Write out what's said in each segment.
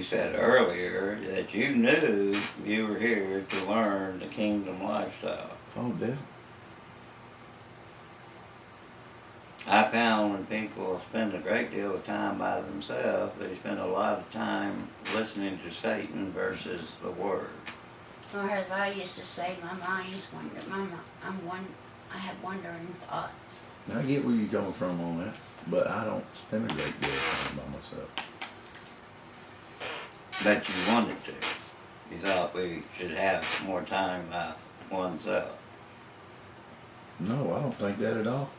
you said earlier that you knew you were here to learn the kingdom lifestyle. Oh, definitely. I found when people spend a great deal of time by themselves, they spend a lot of time listening to Satan versus the Word. Or as I used to say, my mind's I have wandering thoughts. Now, I get where you're coming from on that, but I don't spend a great deal of time by myself. But you wanted to. You thought we should have more time by oneself. No, I don't think that at all.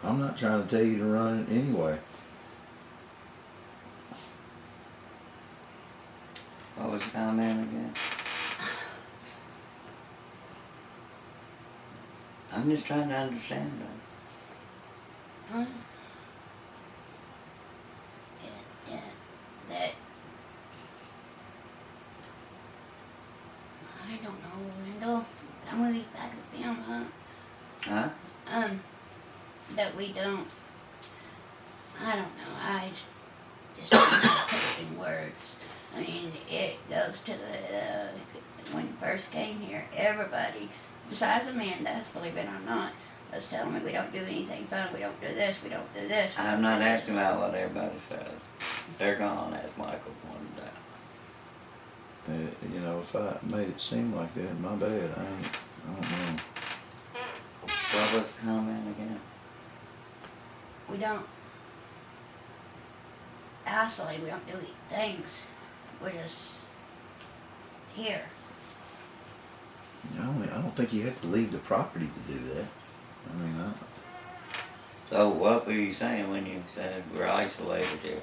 I'm not trying to tell you to run it anyway. What was the comment again? I'm just trying to understand this. Huh? That I don't know, Wendell. Can we back the film, huh? Huh? That we don't. I don't know. I just don't put it in words. I mean, it goes to the when you first came here, everybody, besides Amanda, believe it or not, was telling me we don't do anything fun. We don't do this. We don't do this. I'm not asking about what everybody says. They're gone, as Michael pointed out. You know, if I made it seem like that, my bad. I don't know. What was the comment again? We don't isolate. We don't do things. We're just here. I don't think you have to leave the property to do that. I mean, So what were you saying when you said we're isolated here?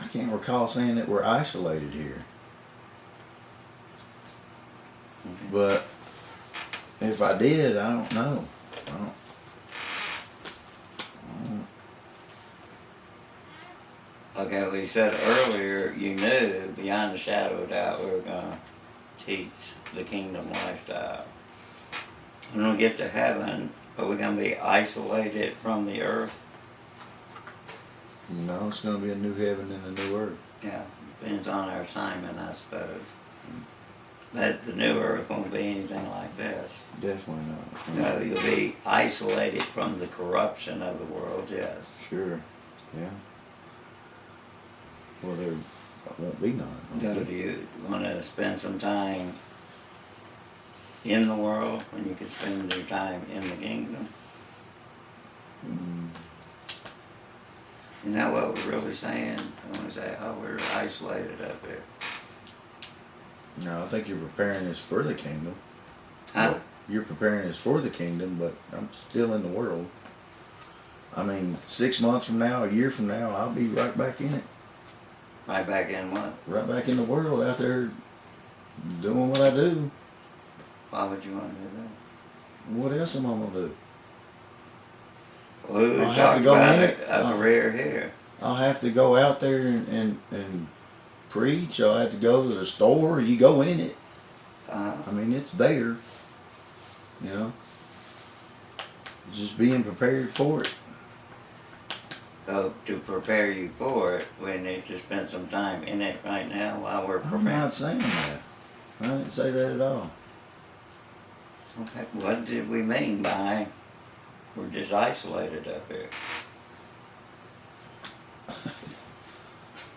I can't recall saying that we're isolated here. Okay. But if I did, I don't know. I don't. Okay, well, you said earlier you knew beyond a shadow of a doubt we were going to teach the kingdom lifestyle. When we get to heaven, are we going to be isolated from the earth? No, it's going to be a new heaven and a new earth. Yeah, depends on our assignment, I suppose. But the new earth won't be anything like this. Definitely not. No, you'll be isolated from the corruption of the world, yes. Sure. Yeah. Well, there won't be none. So do you want to spend some time in the world when you could spend your time in the kingdom? Isn't that what we're really saying when we say, oh, we're isolated up here? No, I think you're preparing us for the kingdom. Huh? Well, you're preparing us for the kingdom, but I'm still in the world. I mean, 6 months from now, a year from now, I'll be right back in it. Right back in what? Right back in the world, out there doing what I do. Why would you want to do that? What else am I going to do? Well, we were I'll have talking to go about in it. a career here. I'll have to go out there and preach. I'll have to go to the store. You go in it. I mean, it's there. You know? Just being prepared for it. So to prepare you for it, we need to spend some time in it right now while we're I'm preparing. not saying that. I didn't say that at all. Okay, what did we mean by we're just isolated up here?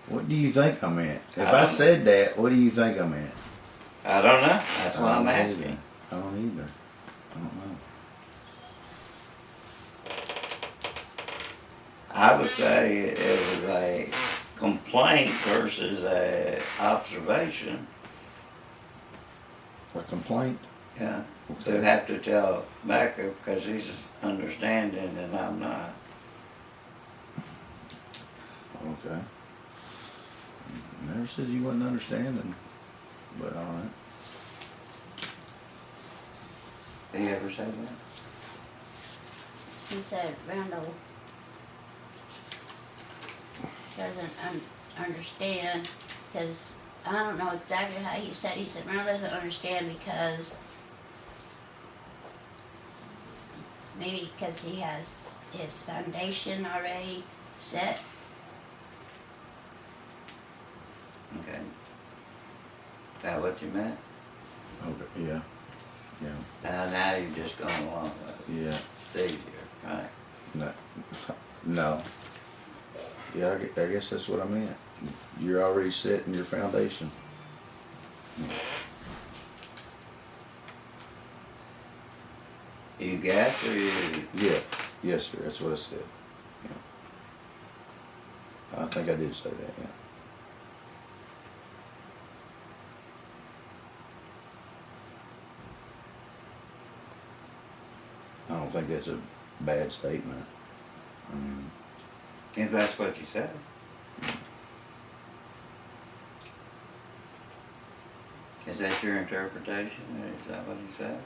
What do you think I meant? If I said that, what do you think I meant? I don't know. That's why I'm asking. I don't either. I don't know. I would say it was a complaint versus a observation. A complaint? Yeah. Okay. To have to tell Becca because he's understanding and I'm not. Okay. Never said you wasn't understanding, but all right. Did he ever say that? He said Randall doesn't understand because I don't know exactly how he said. He said Randall doesn't understand because maybe because he has his foundation already set. that what you meant? Okay, yeah, yeah, And now you're just going along with it. yeah. It's easier, right? No, no. Yeah, I guess that's what I meant. You're already setting your foundation. You guess or you? Yeah, yes, sir. That's what I said. Yeah. I think I did say that. Yeah. I don't think that's a bad statement. I mean, If that's what you said. Is that your interpretation, or is that what he said?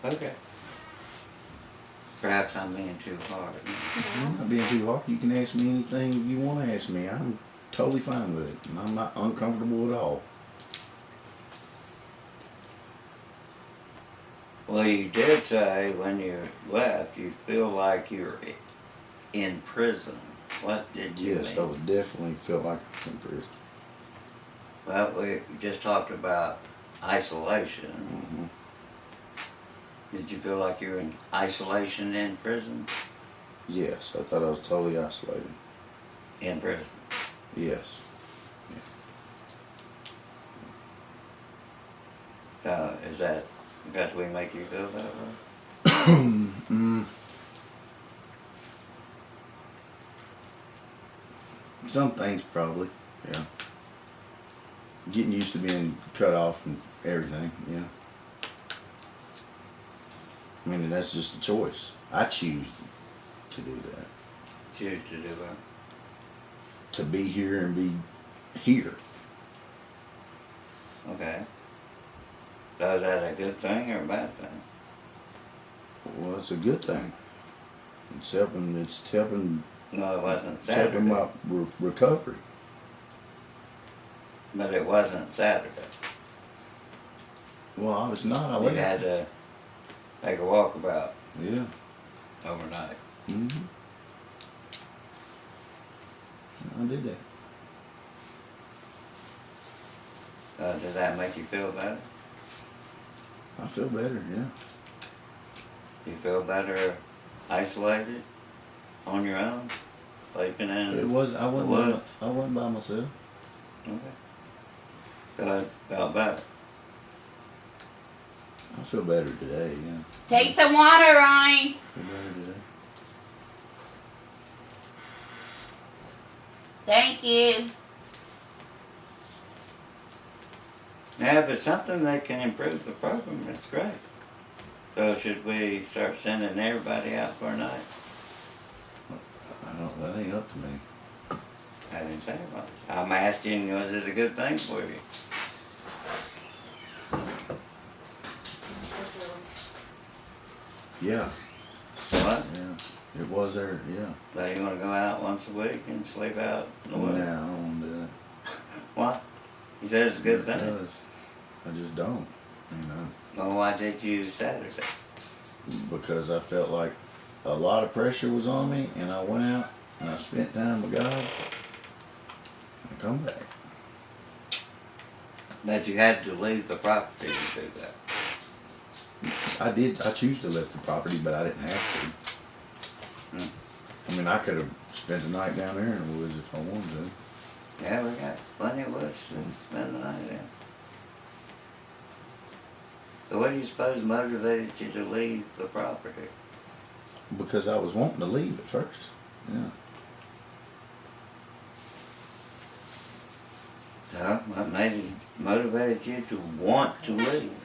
Okay. Perhaps I'm being too hard. I'm not being too hard. You can ask me anything you want to ask me. I'm totally fine with it. And I'm not uncomfortable at all. Well, you did say when you left, you feel like you're in prison. What did you Yes, mean? I would definitely feel like I was in prison. Well, we just talked about isolation. Hmm. Did you feel like you were in isolation in prison? Yes, I thought I was totally isolated. In prison. Yes. Is that because we make you feel that way? Mm, some things probably, yeah. Getting used to being cut off from everything, yeah. I mean, that's just a choice. I choose to do that. Choose to do that. To be here and be here. Okay. So is that a good thing or a bad thing? Well, it's a good thing. It's helping No, it wasn't it's helping Saturday. my recovery. But it wasn't Saturday. Well, it's not. I You left. had to take a walkabout Yeah. overnight. Hmm. I did that. Did that make you feel better? I feel better, yeah. You feel better isolated on your own? Sleeping in? It was. I wasn't. What? I wasn't by myself. Okay. Felt better. I feel better today. Yeah. Take some water, Ryan. I feel better today. Thank you. Yeah, if it's something that can improve the program, it's great. So should we start sending everybody out for a night? I don't. That ain't up to me. I didn't say it was. I'm asking, was it a good thing for you? Yeah. What? Yeah. It was there. Yeah. So you want to go out once a week and sleep out in the No, I woods? don't want to do that. What? You said it's a good thing. Because I just don't. You know. Well, why did you Saturday? Because I felt like a lot of pressure was on me, and I went out and I spent time with God. And I come back. That you had to leave the property to do that. I did. I choose to leave the property, but I didn't have to. I mean, I could have spent the night down there in the woods if I wanted to. Yeah, we got plenty of woods to spend the night in. So what do you suppose motivated you to leave the property? Because I was wanting to leave at first. Yeah. So what motivated you to want to leave?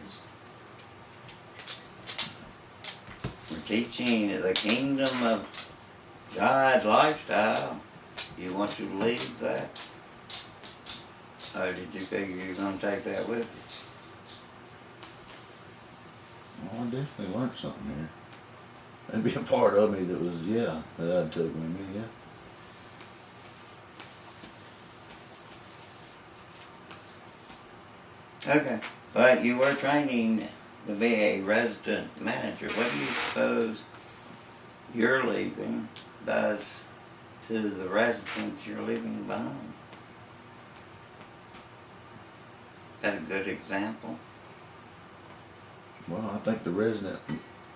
We're teaching the kingdom of God lifestyle. You want to leave that? Or did you figure you were going to take that with Well, I definitely learned something here. That'd be a part of me that was, yeah, that I took with me, yeah. you? Okay. But you were training to be a resident manager. What do you suppose your leaving does to the residents you're leaving behind. Got a good example? Well, I think the resident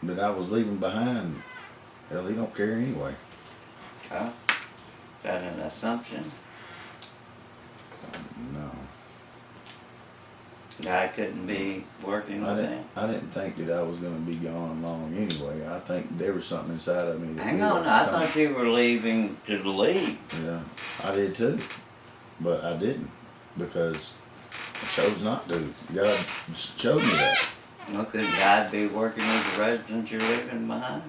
that I was leaving behind, hell, he don't care anyway. Huh? That an assumption? No. God couldn't be working with him? I didn't think that I was going to be gone long anyway. I think there was something inside of me that Hang knew on, was I coming. thought you were leaving to leave. Yeah, I did too, but I didn't because I chose not to. God showed me that. Well, could God be working with the residents you're leaving behind?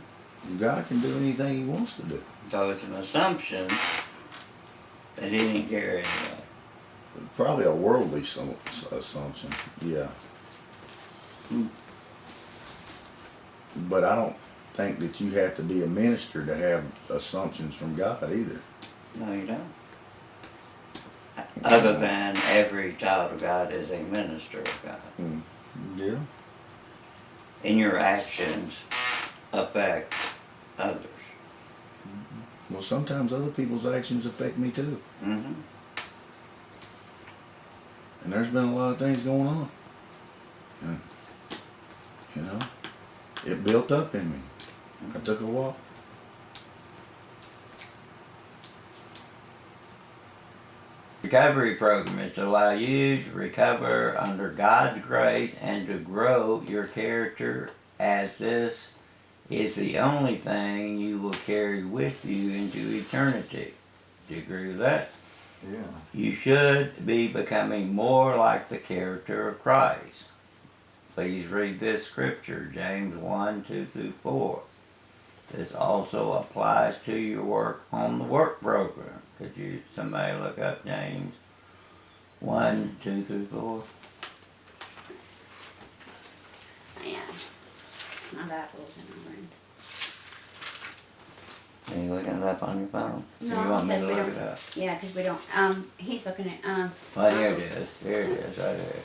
God can do anything He wants to do. So it's an assumption that he didn't care anyway. Probably a worldly assumption, yeah. But I don't think that you have to be a minister to have assumptions from God either. No, you don't. Other than every child of God is a minister of God. Yeah. And your actions affect others. Well, sometimes other people's actions affect me too. Mm-hmm. And there's been a lot of things going on. And, you know, it built up in me. I took a walk. Recovery program is to allow you to recover under God's grace and to grow your character, as this is the only thing you will carry with you into eternity. Do you agree with that? Yeah. You should be becoming more like the character of Christ. Please read this scripture, James 1, 2 through 4. This also applies to your work on the work program. Could somebody look up James 1, 2 through 4? Yeah. My Bible's in my room. Are you looking it up on your phone? No, Or you want me to because we look don't- it up? Yeah, because we don't, he's looking at, Well, here it Bibles. is. Here it is, right here.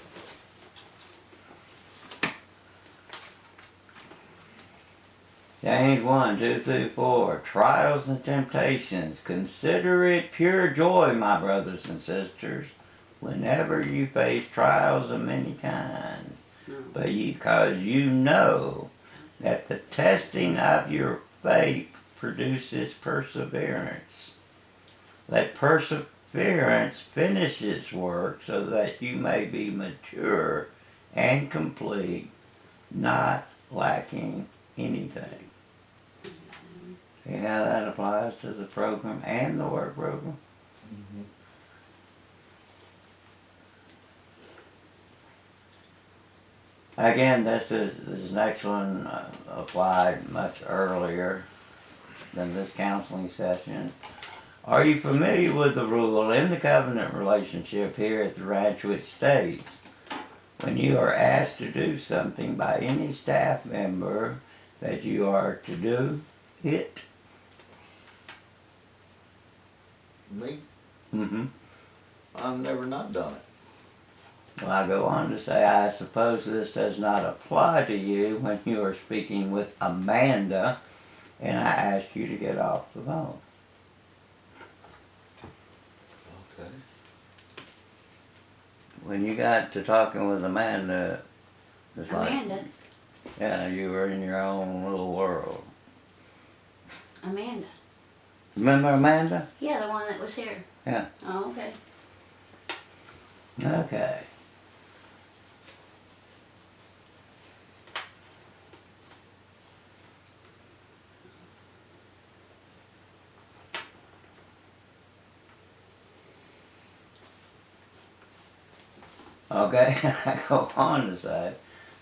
James 1, 2 through 4. Trials and temptations. Consider it pure joy, my brothers and sisters, whenever you face trials of many kinds. But because you know that the testing of your faith produces perseverance. Let perseverance finish its work so that you may be mature and complete, not lacking anything. See how that applies to the program and the work program? Mm-hmm. Again, this next one applied much earlier than this counseling session. Are you familiar with the rule in the covenant relationship here at the ranch which states, when you are asked to do something by any staff member, that you are to do it? Me? Mm-hmm. I've never not done it. Well, I go on to say, I suppose this does not apply to you when you are speaking with Amanda and I ask you to get off the phone. Okay. When you got to talking with Amanda, it's like, Amanda. yeah, you were in your own little world. Amanda. Remember Amanda? Yeah, the one that was here. Yeah. Oh, okay. Okay. Okay, I go on to say,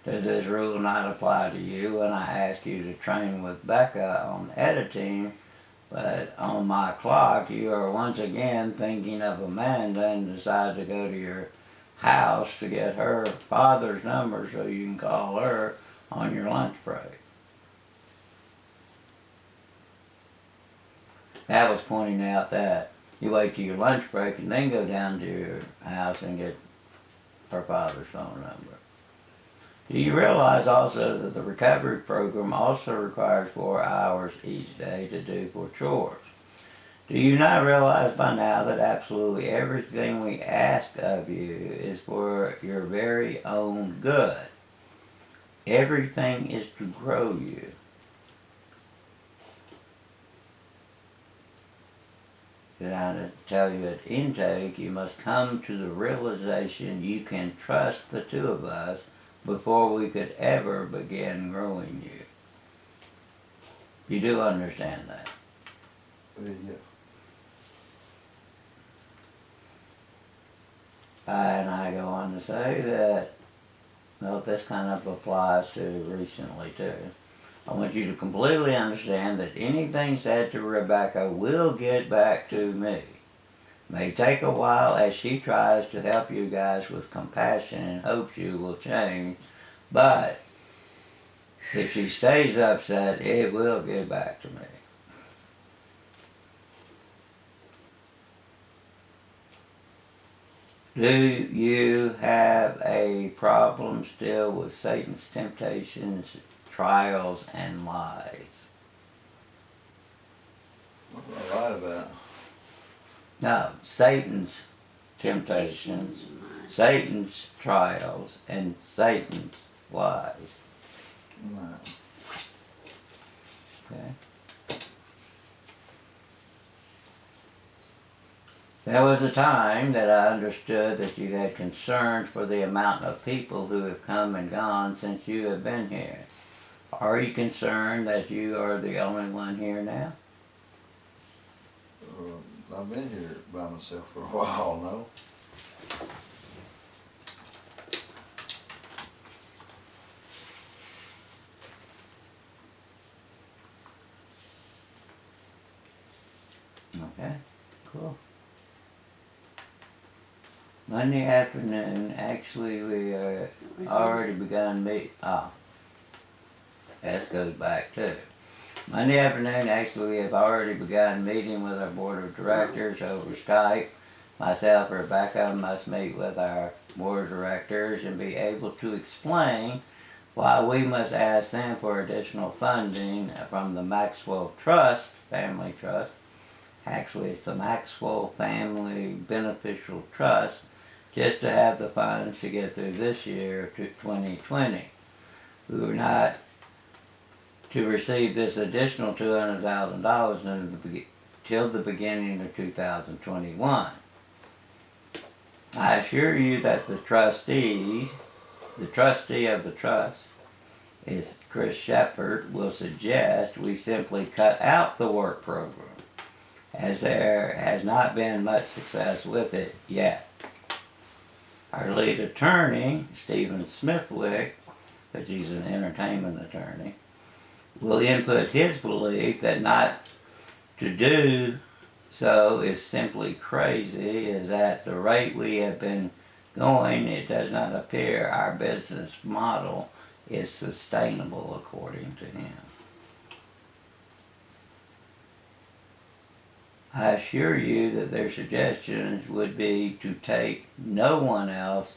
does this rule not apply to you when I ask you to train with Becca on editing, but on my clock you are once again thinking of Amanda and decide to go to your house to get her father's number so you can call her on your lunch break? That was pointing out that you wait till your lunch break and then go down to your house and get her father's phone number. Do you realize also that the recovery program also requires 4 hours each day to do for chores? Do you not realize by now that absolutely everything we ask of you is for your very own good? Everything is to grow you. Did I tell you at intake, you must come to the realization you can trust the two of us before we could ever begin growing you. You do understand that? Yeah. And I go on to say that, well, this kind of applies to recently too. I want you to completely understand that anything said to Rebecca will get back to me. May take a while as she tries to help you guys with compassion and hopes you will change, but if she stays upset, it will get back to me. Do you have a problem still with Satan's temptations, trials, and lies? What am I right about? No, Satan's temptations, Satan's trials, and Satan's lies. No. Okay. There was a time that I understood that you had concern for the amount of people who have come and gone since you have been here. Are you concerned that you are the only one here now? I've been here by myself for a while, no? Okay, cool. Monday afternoon, actually we already begun this goes back too. Monday afternoon, actually we have already begun meeting with our board of directors over Skype. Myself, Rebecca, must meet with our board of directors and be able to explain why we must ask them for additional funding from the Maxwell Trust, Family Trust. Actually, it's the Maxwell Family Beneficial Trust, just to have the funds to get through this year to 2020. We were not to receive this additional $200,000 till the beginning of 2021. I assure you that the trustee of the trust is Chris Shepard, will suggest we simply cut out the work program, as there has not been much success with it yet. Our lead attorney, Stephen Smithwick, which he's an entertainment attorney, will input his belief that not to do so is simply crazy, as at the rate we have been going, it does not appear our business model is sustainable, according to him. I assure you that their suggestions would be to take no one else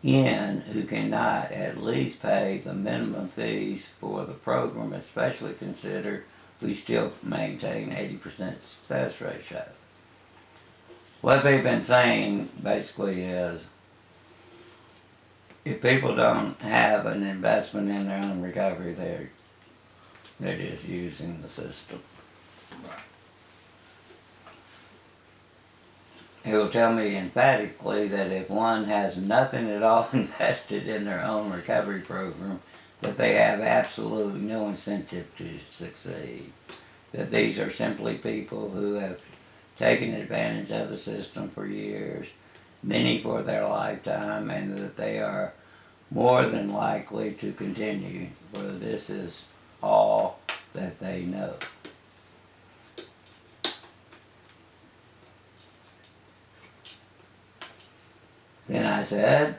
in who cannot at least pay the minimum fees for the program, especially consider we still maintain 80% success ratio. What they've been saying basically is, if people don't have an investment in their own recovery, they're just using the system. Right. He will tell me emphatically that if one has nothing at all invested in their own recovery program, that they have absolutely no incentive to succeed. That these are simply people who have taken advantage of the system for years, many for their lifetime, and that they are more than likely to continue, for this is all that they know. Then I said,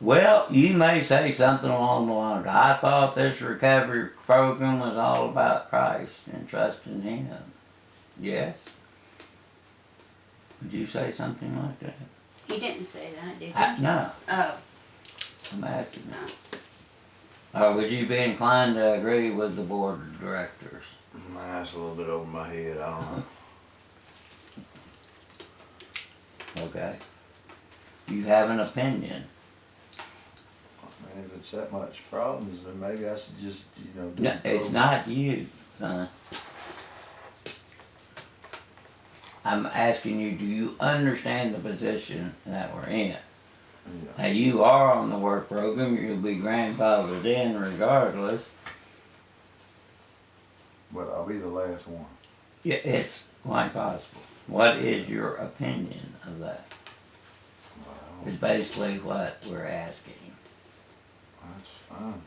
well, you may say something along the lines, I thought this recovery program was all about Christ and trusting Him. Yes? Would you say something like that? He didn't say that, did he? No, Oh, I'm asking you. no. Or would you be inclined to agree with the board of directors? That's a little bit over my head, I don't know. Okay? You have an opinion. And if it's that much problems, then maybe I should just, do No, the it's program. not you, son. I'm asking you, do you understand the position that we're in? Yeah. Now, you are on the work program, you'll be grandfathered in regardless. But I'll be the last one. Yeah, it's quite possible. What is your opinion of that? Wow, Is basically what we're asking. that's fine.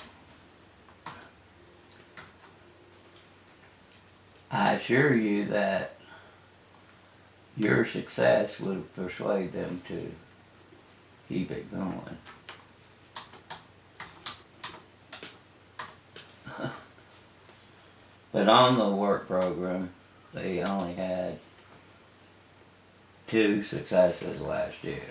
I assure you that your success would persuade them to keep it going. But on the work program, they only had 2 successes last year.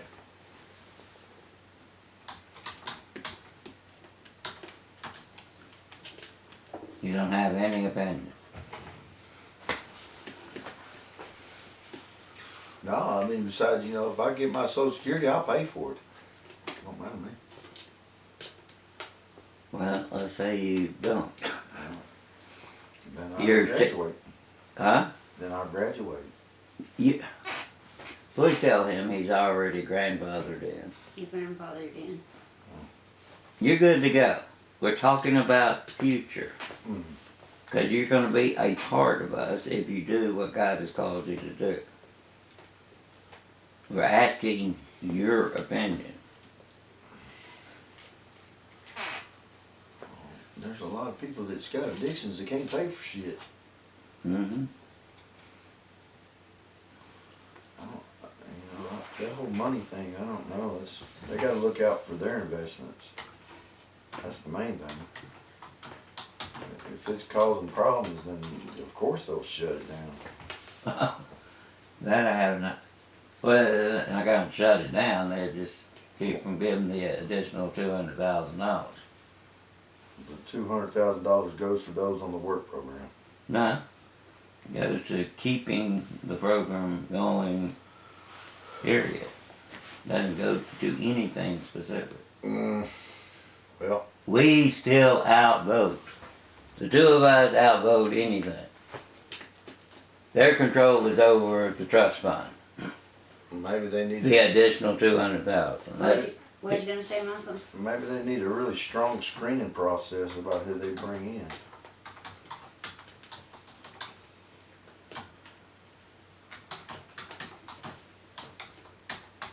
You don't have any opinion. No, I mean, besides, if I get my Social Security, I'll pay for it. Don't matter to me. Well, let's say you don't. Then I'll You're graduate. Huh? Then I'll graduate. You, please tell him he's already grandfathered in. You grandfathered in. You're good to go. We're talking about future. Mhm. Because you're going to be a part of us if you do what God has called you to do. We're asking your opinion. There's a lot of people that's got addictions that can't pay for shit. Mm-hmm. That whole money thing, I don't know. They got to look out for their investments. That's the main thing. If it's causing problems, then of course they'll shut it down. That I have not. Well, I got to shut it down. They just keep from giving the additional $200,000. The $200,000 goes for those on the work program. No, it goes to keeping the program going. Period. Doesn't go to anything specific. Well, We still outvote. The 2 of us outvote anything. Their control is over the trust fund. maybe they need. The additional 200,000. What was you gonna say, Michael? Maybe they need a really strong screening process about who they bring in.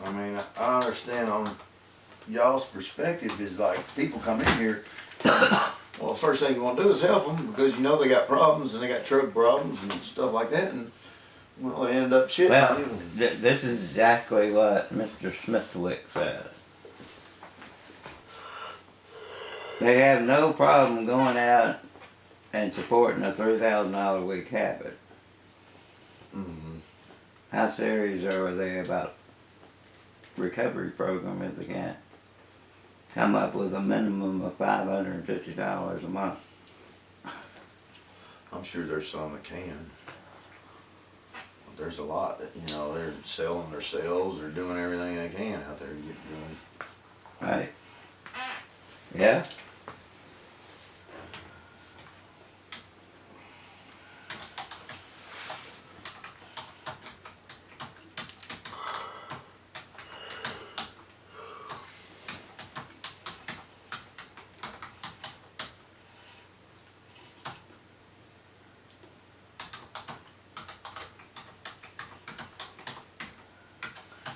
I mean, I understand on y'all's perspective is like people come in here. Well, the first thing you want to do is help them because they got problems and they got drug problems and stuff like that, and they end up shitting. Well, you. this is exactly what Mr. Smithwick says. They have no problem going out and supporting a $3,000 a week habit. Mm-hmm. How serious are they about recovery program if they can't come up with a minimum of $550 a month? I'm sure there's some that can. There's a lot that they're selling themselves. They're doing everything they can out there to get doing. Right? Yeah?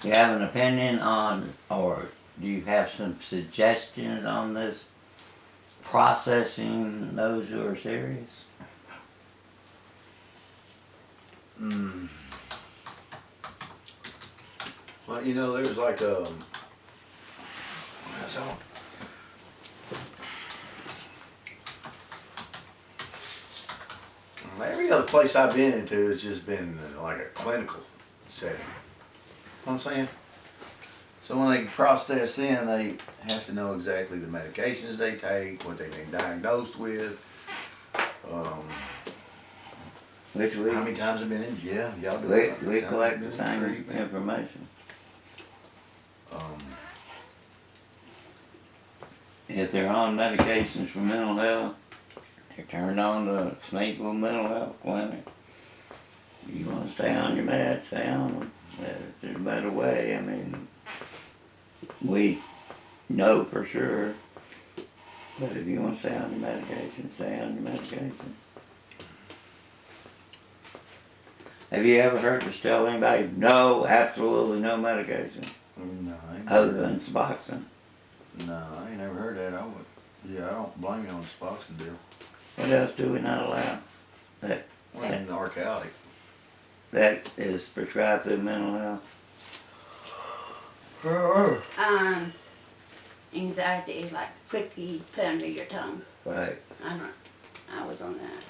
Do you have an opinion on, or do you have some suggestions on this processing those who are serious? Well, there's like every other place I've been into, it's just been like a clinical setting. You know what I'm saying? So when they process in, they have to know exactly the medications they take, what they've been diagnosed with, Which we, how many times they've been in. Yeah, y'all do we it. collect the same information. if they're on medications for mental health, they're turned on to Snakeville Mental Health Clinic. You wanna stay on your meds, stay on them. There's a better way, I mean, we know for sure. But if you wanna stay on your medication, stay on your medication. Have you ever heard us tell anybody, no, absolutely no medication, No, I ain't other never- than Suboxone? No, I ain't never heard that. Yeah, I don't blame you on the Suboxone deal. What else do we not allow? Well, narcotic. That is prescribed through mental health? Anxiety, like quickly put under your tongue. Right. I was on that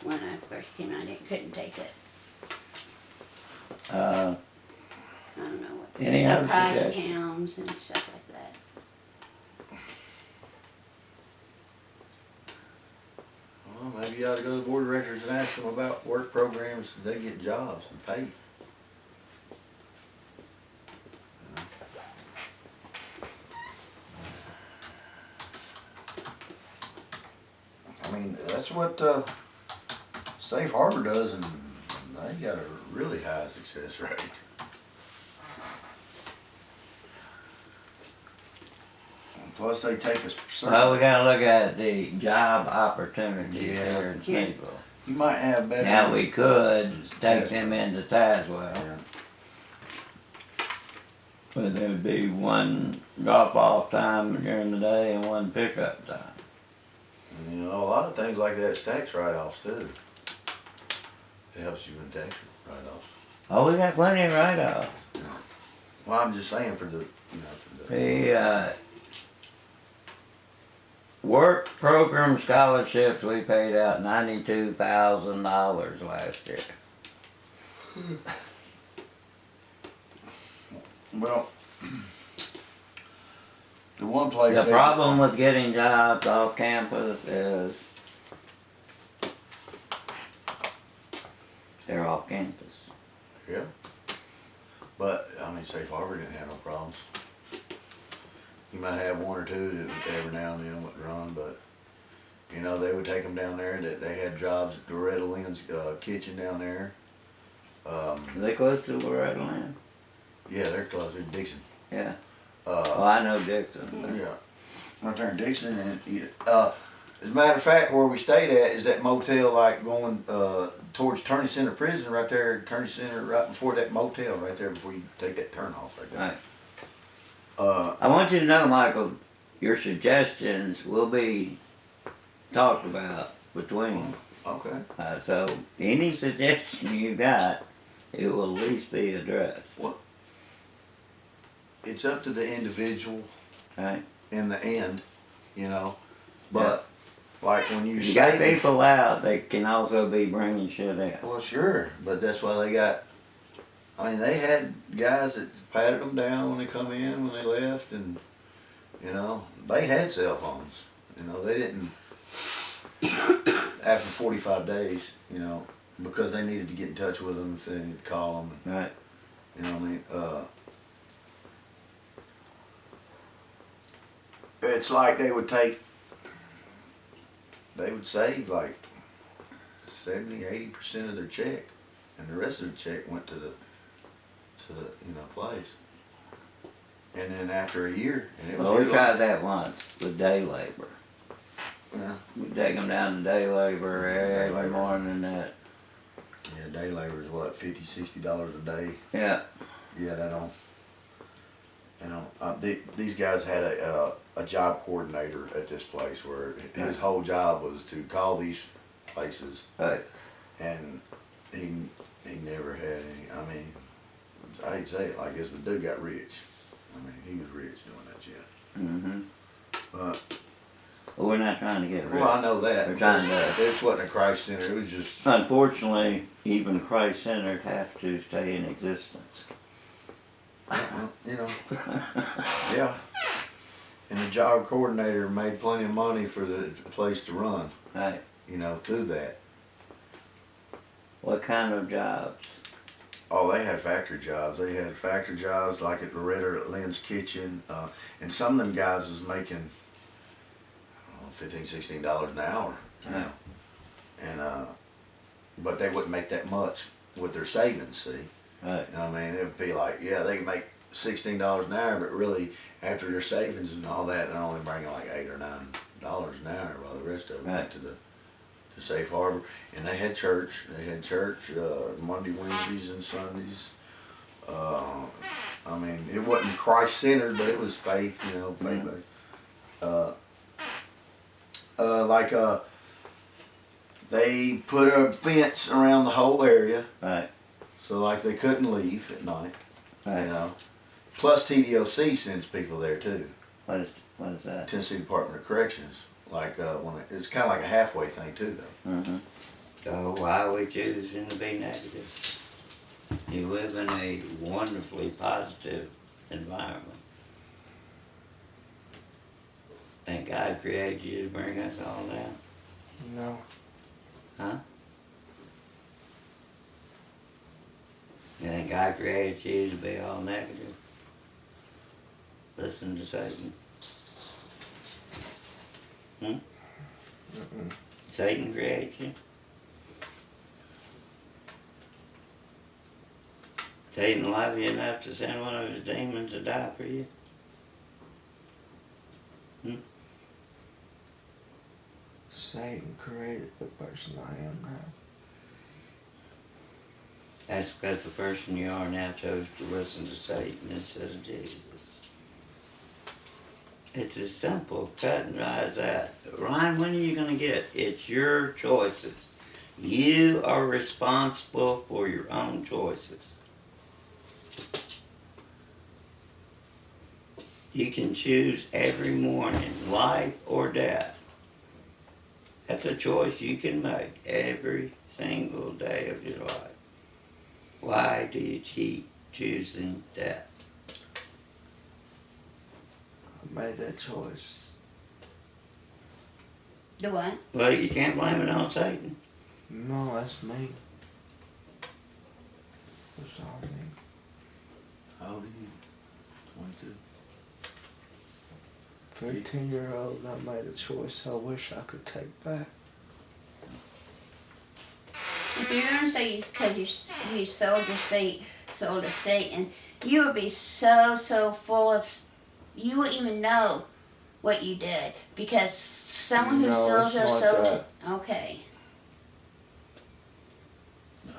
when I first came out. I couldn't take it. I don't know what. Any other suggestions? Pounds and stuff like that. Well, maybe you ought to go to the board of directors and ask them about work programs so they get jobs and pay. I mean, that's what Safe Harbor does, and they got a really high success rate. And plus, they take us. Well, we gotta look at the job opportunities Yeah. there in Snakeville. You might have better. Now, we could take them into Tazewell, Yeah. but there would be one drop-off time during the day and one pickup time. And, you know, a lot of things like that is tax write-offs too. It helps you in tax write-offs. Oh, we got plenty of write-offs. Well, I'm just saying for the, you know, for the. The, work program scholarships, we paid out $92,000 last year. Well, the one place. The problem with getting jobs off campus is they're off campus. Yeah. But, I mean, Safe Harbor didn't have no problems. You might have one or two that every now and then would run, but, you know, they would take them down there, that they had jobs at Loretta Lynn's kitchen down there. Are they close to Loretta Lynn? Yeah, they're close to Dixon. Yeah. Well, I know Dixon. But Yeah. Right there in Dixon, and as a matter of fact, where we stayed at is that motel, like going towards Turney Center Prison, right there, Turney Center, right before that motel, right there before you take that turn off right there. Right. I want you to know, Michael, your suggestions will be talked about between. Okay. So any suggestion you got, it will at least be addressed. Well, it's up to the individual Right? in the end, you know. But like when you You got say people out, they can also be bringing shit in. well, sure, but that's why they got. I mean, they had guys that patted them down when they come in, when they left, and you know they had cell phones. You know, they didn't after 45 days. You know, because they needed to get in touch with them if they needed to call them. And, Right. you know what I mean? It's like they would save like 70–80% of their check, and the rest of the check went to the place. And then after a year, and it was Well, we your tried life. that once with day labor. Yeah, We take them down to day labor every labor. morning. That yeah, day labor is what, $50–$60 a day. yeah. Yeah, that don't. You know, these guys had a job coordinator at this place where his whole job was to call these places, Right. and he never had any. I mean, I hate to say it like this, but dude got rich. I mean, he was rich doing that shit. Mm-hmm. But Well, we're not trying to get rid. well, I know that. They're trying to- This wasn't a Christ Center. It was just. Unfortunately, even Christ-centered have to stay in existence. You know, yeah. And the job coordinator made plenty of money for the place to run, Right. you know, through that. What kind of jobs? Oh, they had factory jobs. They had factory jobs like at Loretta Lynn's kitchen. And some of them guys was making $15, $16 an hour. You know, and but they wouldn't make that much with their savings. See, Right. you know what I mean? It would be like, yeah, they can make $16 an hour, but really after their savings and all that, they're only bringing like $8 or $9 an hour, while the rest of it went to the safe harbor. And they had church. They had church Monday, Wednesdays, and Sundays. I mean, it wasn't Christ-centered, but it was faith, you know, faith-based. They put a fence around the whole area, Right. so like they couldn't leave at night, Right. you know. Plus TDOC sends people there too, What is that? Tennessee Department of Corrections. Like it's kind of like a halfway thing too, though. Mm-hmm. So why are we choosing to be negative? You live in a wonderfully positive environment. And God created you to bring us all down. No. Huh? You think God created you to be all negative? Listen to Satan. Satan created you? Satan loved you enough to send one of his demons to die for you? Satan created the person I am now. That's because the person you are now chose to listen to Satan instead of Jesus. It's as simple, cut and dry as that. Ryan, when are you going to get it? It's your choices. You are responsible for your own choices. You can choose every morning, life or death. That's a choice you can make every single day of your life. Why do you keep choosing death? I made that choice. Do what? Well, you can't blame it on Satan. No, that's me. That's all me. How old are you? 22. 13-year-old, I made a choice I wish I could take back. If you're gonna say because you sold to Satan, you would be so full of, you wouldn't even know what you did because someone who No, sells their it's not soul. that. Okay. No,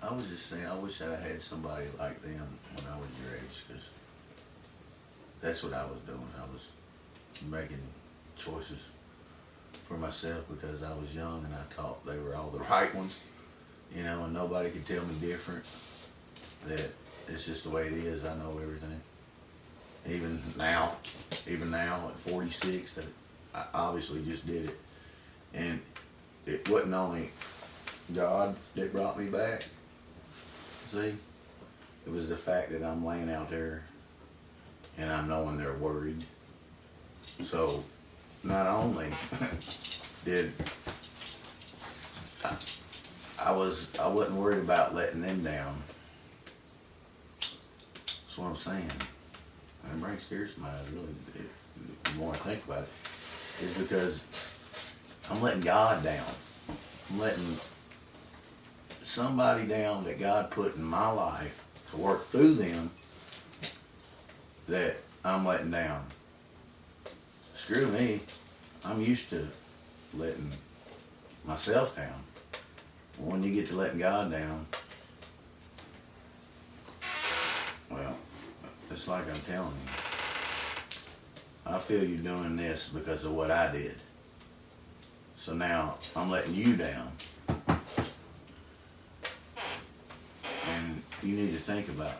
I was just saying, I wish that I had somebody like them when I was your age, because that's what I was doing. I was making choices for myself because I was young and I thought they were all the right ones, you know, and nobody could tell me different, that it's just the way it is. I know everything. Even now at 46, I obviously just did it. And it wasn't only God that brought me back. See, it was the fact that I'm laying out there and I'm knowing they're worried. So not only did I wasn't worried about letting them down. That's what I'm saying. And it brings tears to my eyes, really, the more I think about it, is because I'm letting God down. I'm letting somebody down that God put in my life to work through them, that I'm letting down. Screw me. I'm used to letting myself down. When you get to letting God down, well, it's like I'm telling you. I feel you doing this because of what I did. So now I'm letting you down. And you need to think about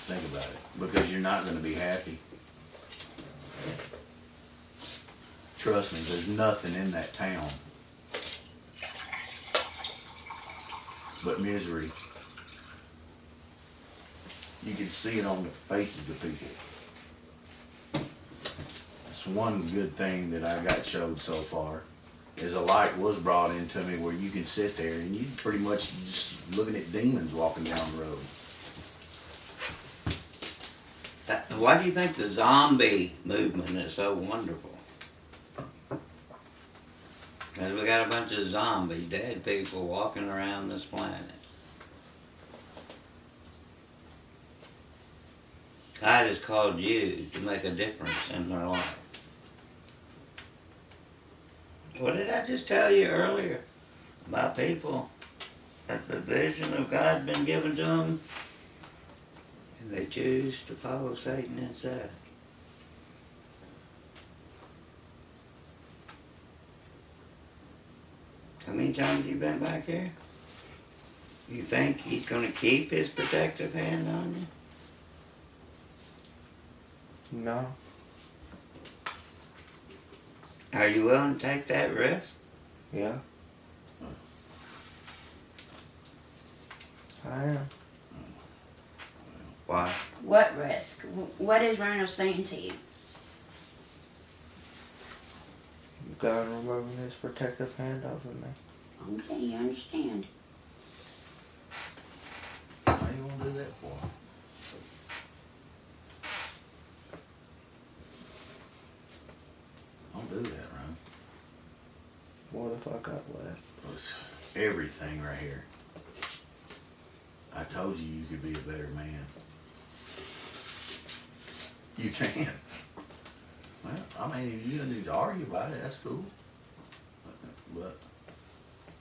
it, because you're not going to be happy. Trust me, there's nothing in that town but misery. You can see it on the faces of people. That's one good thing that I got showed so far, is a light was brought into me where you can sit there and you pretty much just looking at demons walking down the road. Why do you think the zombie movement is so wonderful? Because we got a bunch of zombies, dead people walking around this planet. God has called you to make a difference in their life. What did I just tell you earlier about people that the vision of God been given to them and they choose to follow Satan instead? How many times you been back here? You think he's going to keep his protective hand on you? No. Are you willing to take that risk? Yeah. I am. Why? What risk? What is Ronald saying to you? God removing his protective hand over me. Okay, you understand. How you want to do that for? Don't do that, Ron. What if I got left? It's everything right here. I told you could be a better man. You can. Well, I mean, if you need to argue about it, that's cool. But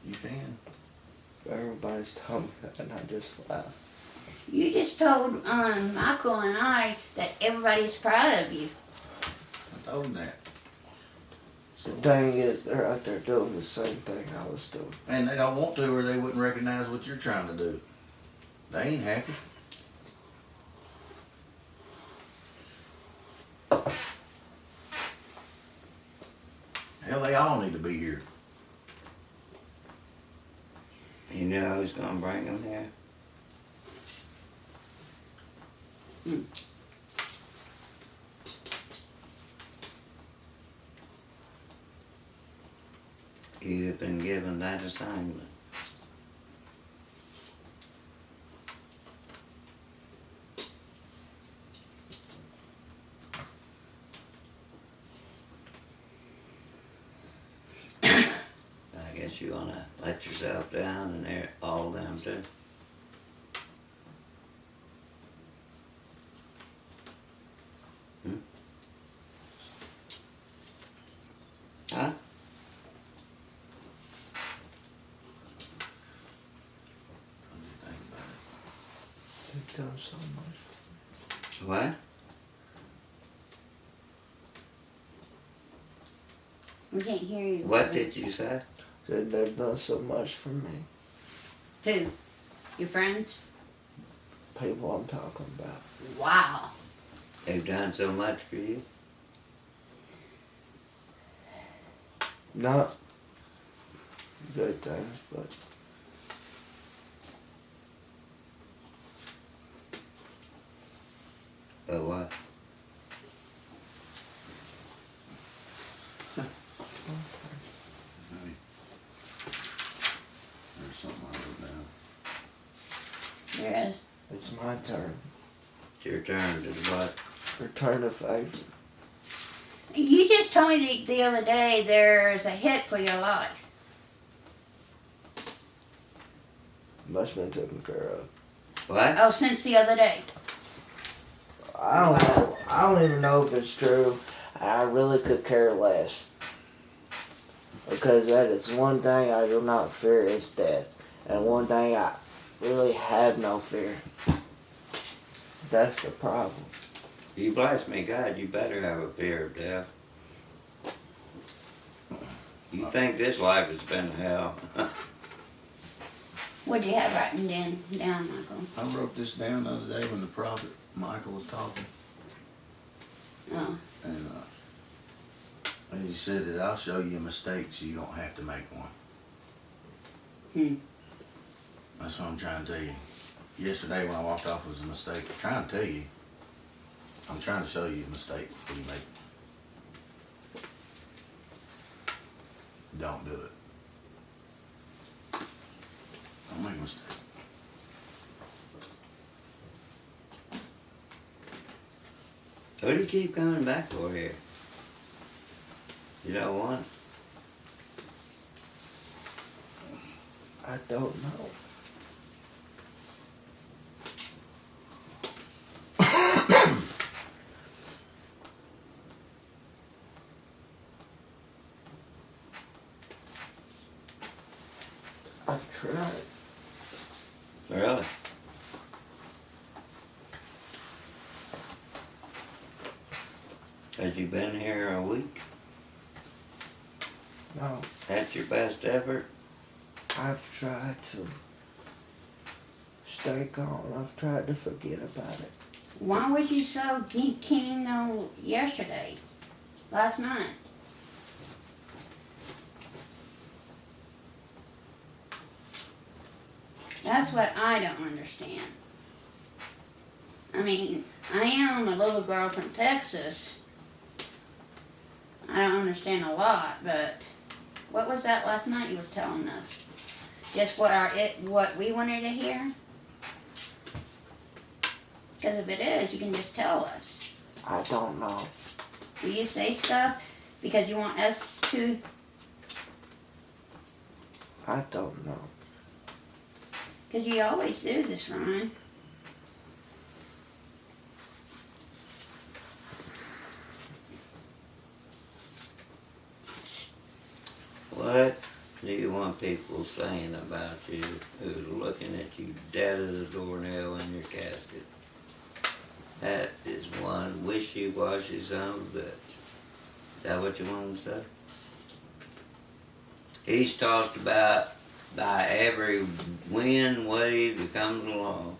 you can. Everybody's telling me that and I just laugh. You just told Michael and I that everybody's proud of you. I told him that. So, The thing is, they're out there doing the same thing I was doing. and they don't want to, or they wouldn't recognize what you're trying to do. They ain't happy. Hell, they all need to be here. You knew I was going to bring him here? You have been given that assignment. I guess you want to let yourself down and they're all them too. Huh? What do you think about They've done so much. What? We can't hear you. What did you say? Said they've done so much for me. Who? Your friends? People I'm talking about. Wow. They've done so much for you? Not good things, but But what? it? There's something I wrote down. There is. it's my turn. It's your turn to do what? Return of favor. You just told me the other day there's a hit for your life. Must have been taken care of. What? Oh, since the other day. I don't know. I don't even know if it's true. I really could care less. Because that is one thing I do not fear is death. And one thing I really have no fear. That's the problem. You bless me, God, you better have a fear of death. You think this life has been hell? What do you have written down, Michael? I wrote this down the other day when the prophet Michael was talking. Oh. And he said that I'll show you a mistake so you don't have to make one. That's what I'm trying to tell you. Yesterday when I walked off was a mistake. I'm trying to tell you. I'm trying to show you a mistake before you make it. Don't do it. Don't make a mistake. What do you keep coming back for here? You don't want? I don't know. I've tried. Really? Has you been here a week? No, That's your best effort? I've tried to stay calm. I've tried to forget about it. Why was you so keen on yesterday, last night? That's what I don't understand. I mean, I am a little girl from Texas. I don't understand a lot, but what was that last night you was telling us? Just what we wanted to hear? Because if it is, you can just tell us. I don't know. Do you say stuff because you want us to? I don't know. Because you always do this, Ryan. What do you want people saying about you who's looking at you dead as a doornail in your casket? That is one wishy-washy son of a bitch. Is that what you want to say? He's talked about by every wind wave that comes along.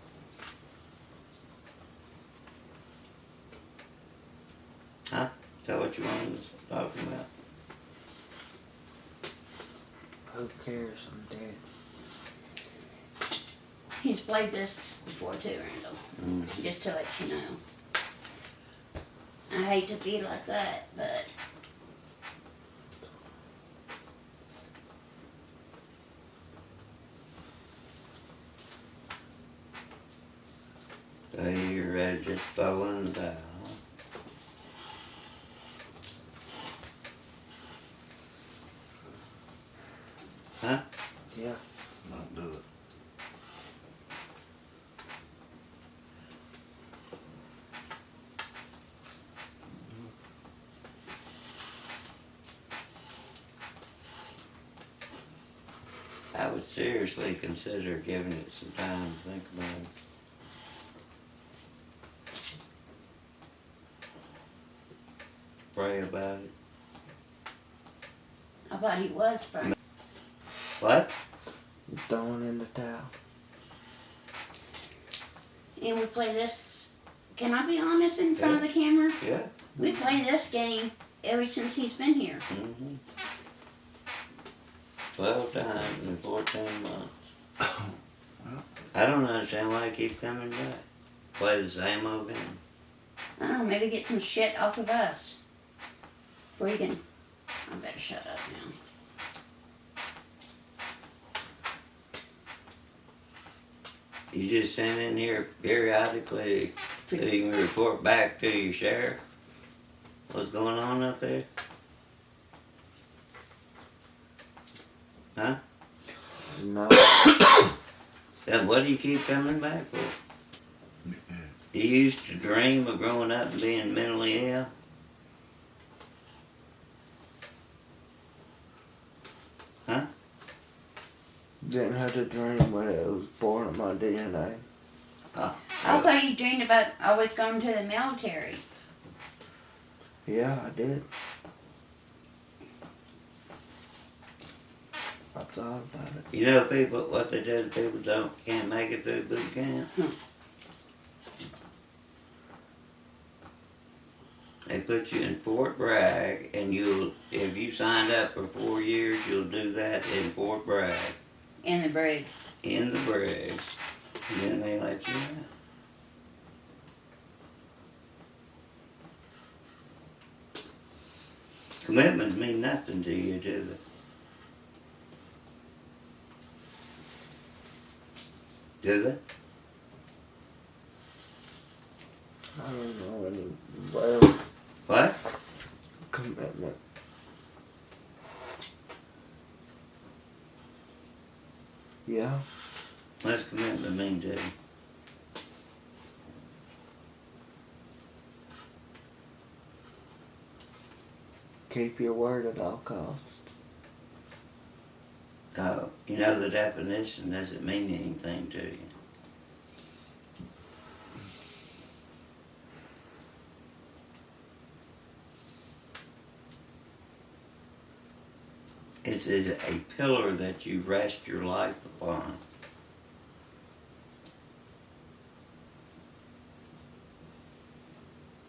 Huh? Is that what you wanted to talk about? Who cares? I'm dead. He's played this before too, Randall. Just to let you know. I hate to be like that, but So you're ready to just throw in the towel, huh? Huh? Yeah. Not do it. I would seriously consider giving it some time to think about it. Pray about it. I thought he was from. What? I'm throwing in the towel. And we play this. Can I be honest in front of the camera? Yeah. We play this game ever since he's been here. 12 times in 14 months. I don't understand why I keep coming back. Play the same old game. I don't know, maybe get some shit off of us. Freaking. I better shut up now. You just send in here periodically so you can report back to your sheriff what's going on up there? Huh? No. Then what do you keep coming back for? You used to dream of growing up and being mentally ill? Huh? Didn't have to dream when it was born in my DNA. Oh. I thought you dreamed about always going to the military. Yeah, I did. I thought about it. You know people, what they do to people can't make it through boot camp? They put you in Fort Bragg, and if you signed up for 4 years, you'll do that in Fort Bragg. In the brig. In the brig. And then they let you out. Commitments mean nothing to you, do they? Do they? I don't know any well What? commitment. Yeah. What's commitment mean to you? Keep your word at all costs. You know the definition, does it mean anything to you? It's a pillar that you rest your life upon.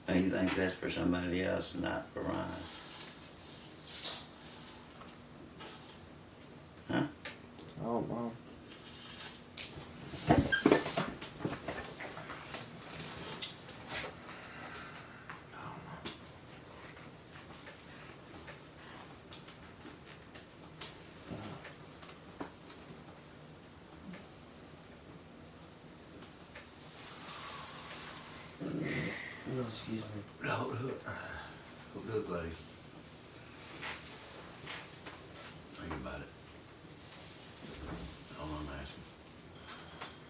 And you think that's for somebody else, not for Ryan? Huh? I don't know. No, excuse me. No, look, buddy.